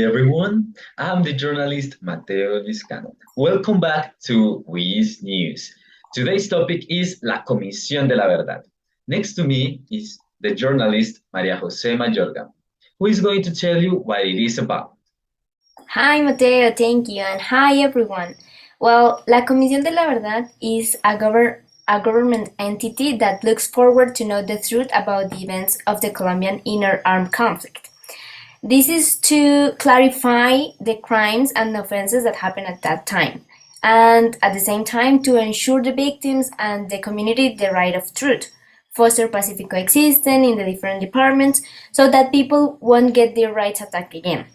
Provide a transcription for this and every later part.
everyone. I'm the journalist Mateo Vizcano. Welcome back to Wiz News. Today's topic is La Comisión de la Verdad. Next to me is the journalist María José Mayorga, who is going to tell you what it is about. Hi Mateo, thank you, and hi everyone. Well, La Comisión de la Verdad is a government entity that looks forward to know the truth about the events of the Colombian inner armed conflict. This is to clarify the crimes and offenses that happened at that time, and at the same time to ensure the victims and the community the right of truth, foster pacific coexistence in the different departments so that people won't get their rights attacked again.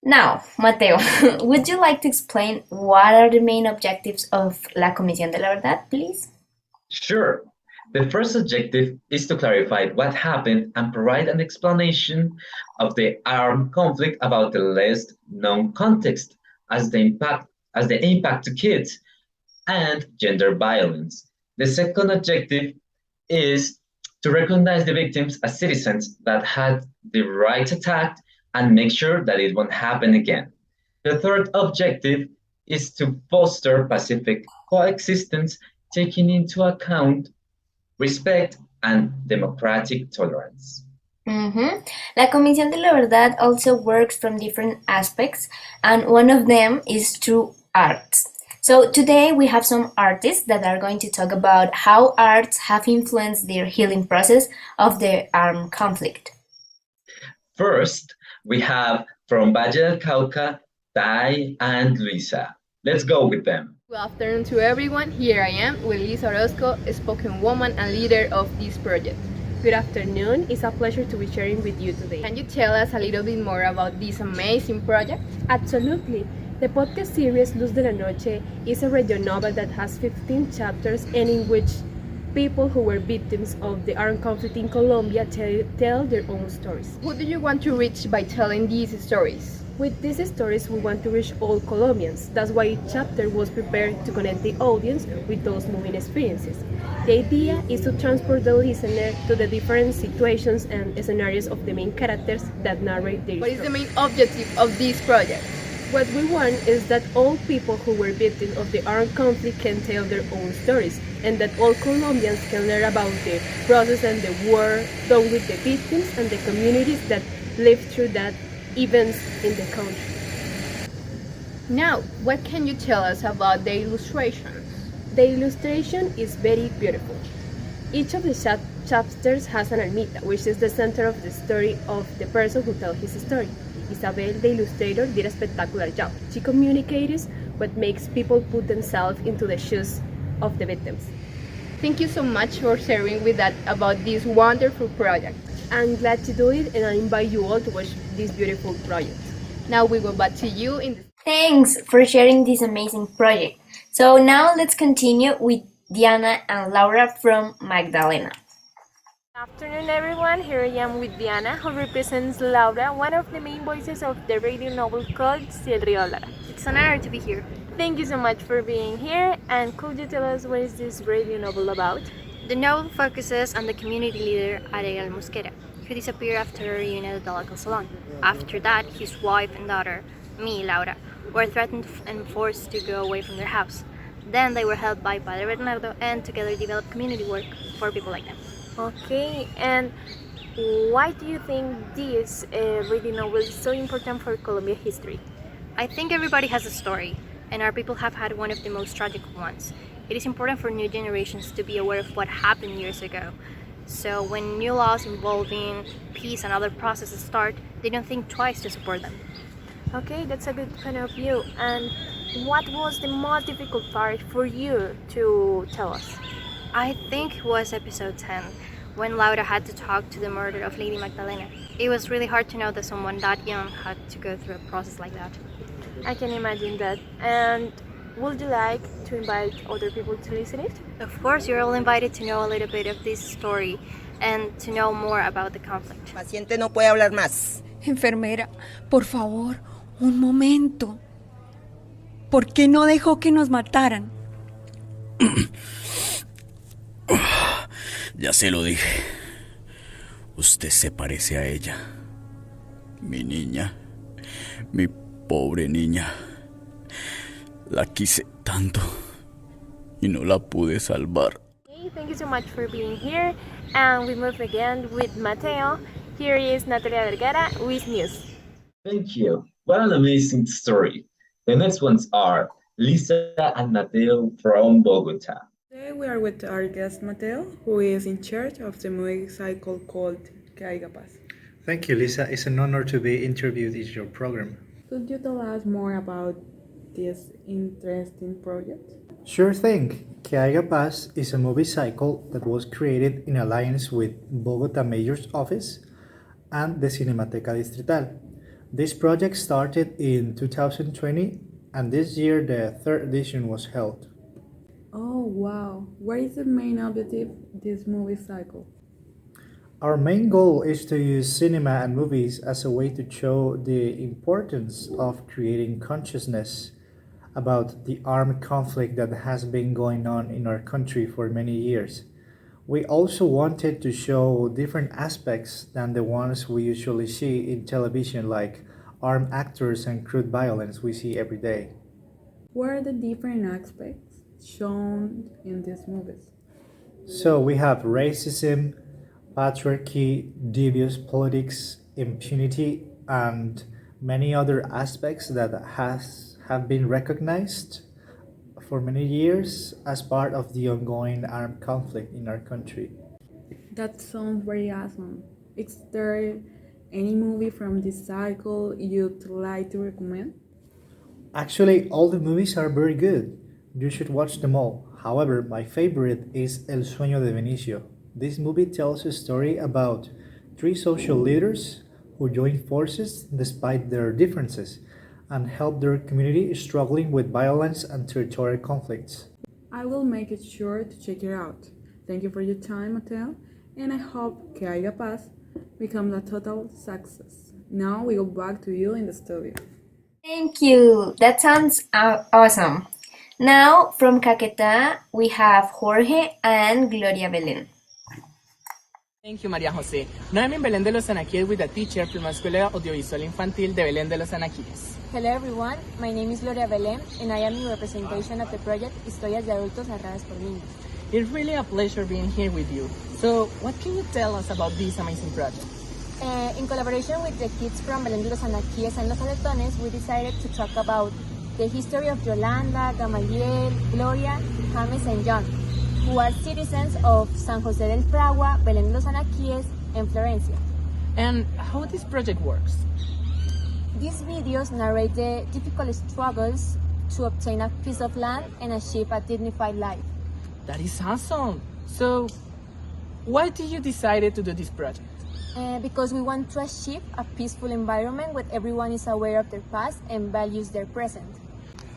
Now, Mateo, would you like to explain what are the main objectives of La Comisión de la Verdad, please? Sure. The first objective is to clarify what happened and provide an explanation of the armed conflict about the less known context as the impact to kids and gender violence. The second objective is to recognize the victims as citizens that had the rights attacked and make sure that it won't happen again. The third objective is to foster pacific coexistence, taking into account respect and democratic tolerance. Mhm. La Comisión de la Verdad also works from different aspects, and one of them is through arts. So today we have some artists that are going to talk about how arts have influenced their healing process of the armed conflict. First, we have from Valle del Cauca, Tai and Luisa. Let's go with them. Good afternoon to everyone. Here I am with Liz Orozco, a spoken woman and leader of this project. Good afternoon. It's a pleasure to be sharing with you today. Can you tell us a little bit more about this amazing project? Absolutely. The podcast series Luz de la Noche is a radio novel that has 15 chapters and in which people who were victims of the armed conflict in Colombia tell their own stories. Who do you want to reach by telling these stories? With these stories, we want to reach all Colombians. That's why each chapter was prepared to connect the audience with those moving experiences. The idea is to transport the listener to the different situations and scenarios of the main characters that narrate their What is story. the main objective of this project? What we want is that all people who were victims of the armed conflict can tell their own stories, and that all Colombians can learn about the process and the war done with the victims and the communities that lived through that events in the country. Now, what can you tell us about the illustrations? The illustration is very beautiful. Each of the chapters has an almita, which is the center of the story of the person who tells his story. Isabel, the illustrator, did a spectacular job. She communicates what makes people put themselves into the shoes of the victims. Thank you so much for sharing with us about this wonderful project. I'm glad to do it and I invite you all to watch this beautiful project. Now we go back to you in the Thanks for sharing this amazing project. So now let's continue with Diana and Laura from Magdalena. Good afternoon, everyone. Here I am with Diana, who represents Laura, one of the main voices of the radio novel called Si el río hablara. It's an honor to be here. Thank you so much for being here. And could you tell us what is this radio novel about? The novel focuses on the community leader Ariel Mosquera, who disappeared after a reunion at the local salon. After that, his wife and daughter, me, Laura, were threatened and forced to go away from their house. Then they were helped by Padre Bernardo and together developed community work for people like them. Okay, and why do you think this radio novel is so important for Colombia history? I think everybody has a story, and our people have had one of the most tragic ones. It is important for new generations to be aware of what happened years ago. So when new laws involving peace and other processes start, they don't think twice to support them. Okay, that's a good point of view. And what was the most difficult part for you to tell us? I think it was episode 10, when Laura had to talk to the murder of Lady Magdalena. It was really hard to know that someone that young had to go through a process like that. I can imagine that. And would you like to invite other people to listen it? Of course, you're all invited to know a little bit of this story and to know more about the conflict. Paciente no puede hablar más. Enfermera, por favor, un momento. ¿Por qué no dejó que nos mataran? Ya se lo dije. Usted se parece a ella. Mi niña. Mi pobre niña. La quise tanto y no la pude salvar. Hey, thank you so much for being here. And we move again with Mateo. Here is Natalia Vergara with news. Thank you. What an amazing story. The next ones are Lisa and Mateo from Bogota. Today we are with our guest Mateo, who is in charge of the movie cycle called Que Haya Paz. Thank you, Lisa. It's an honor to be interviewed in your program. Could you tell us more about this interesting project? Sure thing. Que Haya Paz is a movie cycle that was created in alliance with Bogota Mayor's Office and the Cinemateca Distrital. This project started in 2020, and this year the third edition was held. Oh wow! What is the main objective of this movie cycle? Our main goal is to use cinema and movies as a way to show the importance of creating consciousness about the armed conflict that has been going on in our country for many years. We also wanted to show different aspects than the ones we usually see in television, like armed actors and crude violence we see every day. What are the different aspects shown in these movies? So we have racism, patriarchy, devious politics, impunity, and many other aspects that have been recognized for many years as part of the ongoing armed conflict in our country. That sounds very awesome. Is there any movie from this cycle you'd like to recommend? Actually, all the movies are very good. You should watch them all. However, my favorite is El Sueño de Benicio. This movie tells a story about three social leaders who join forces despite their differences and help their community struggling with violence and territorial conflicts. I will make it sure to check it out. Thank you for your time, Mateo, and I hope Que Haya Paz becomes a total success. Now we go back to you in the studio. Thank you. That sounds awesome. Now, from Caquetá, we have Jorge and Gloria Belén. Thank you, María José. Now I'm in Belén de los Anaquíes with a teacher from la Escuela Audiovisual Infantil de Belén de los Anaquíes. Hello everyone, my name is Gloria Belén and I am in representation of the project Historias de Adultos Narradas por Niños. It's really a pleasure being here with you. So, what can you tell us about this amazing project? In collaboration with the kids from Belén de los Anaquíes and Los Aletones, we decided to talk about the history of Yolanda, Gamaliel, Gloria, James and John, who are citizens of San José del Fragua, Belén de los Anaquíes, and Florencia. And how this project works? These videos narrate the difficult struggles to obtain a piece of land and achieve a dignified life. That is awesome! So, why did you decide to do this project? Because we want to achieve a peaceful environment where everyone is aware of their past and values their present.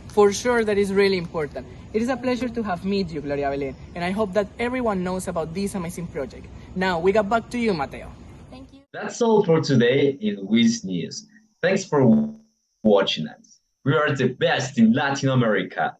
For sure, that is really important. It is a pleasure to have met you, Gloria Belén, and I hope that everyone knows about this amazing project. Now, we get back to you, Mateo. Thank you. That's all for today in Wiz News. Thanks for watching us. We are the best in Latin America.